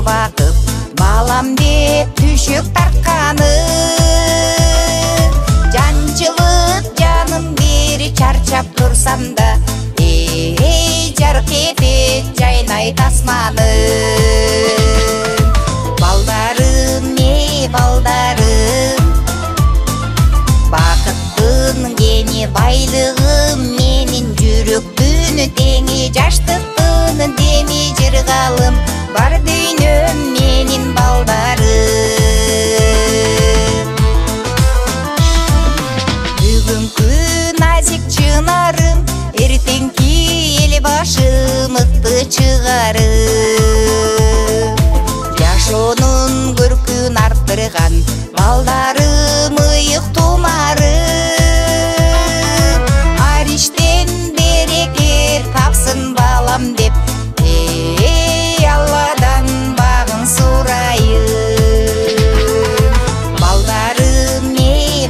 bakıp balam деп түшүк тартканы. Жанчылык жаным бери чарчап турсам да, жарык этет жайнай тасманы. Балдарым, балдарым, бакыттын кени байлыгым менин жүрөктүн теңи, жаштыктын деми жыргалым бар дүйнөм менин балдарым. Бүгүнкү назик чынарым, эртеңки эл башы мыкты чыгарым. Жашоонун көркүн арттырган балдарым ыйык тумарым. Ариштен берекет тапсын балам деп, Алладан багын сурайым. Балдарым,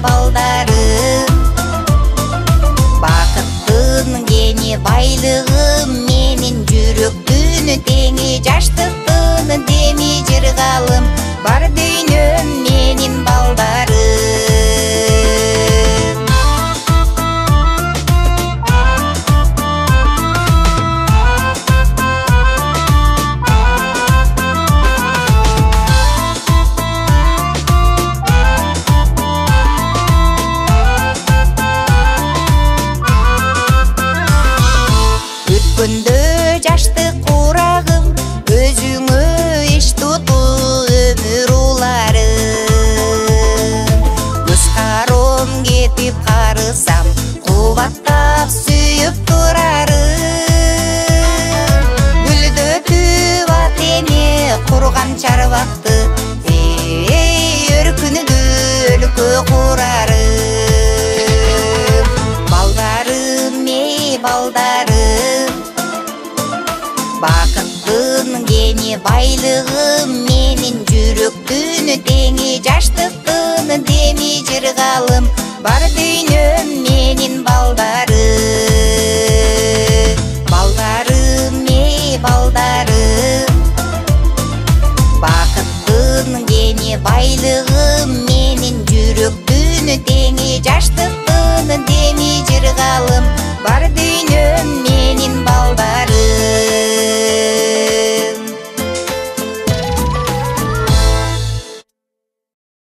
балдарым, бакыттын кени байлыгым менин жүрөктүн теңи, жаштыктын деми жыргалым бар дүйнөм менин балдарым. Өткөндө жаштык курагым, өзүңө иш туту өмүр уларым. Көз каром кетип карысам, кубаттап сүйүп турарым. Гүлдөтүп ат эми курган чарбакты, өркүнүдү өлкө курарым. Балдарым, балдарым, бакыттын кени байлыгым менин жүрөктүн теңи, жаштыктын деми жыргалым бар дүйнөм менин балдарым. Балдарым, балдарым, бакыттын кени байлыгым менин жүрөктүн теңи, жаштыктын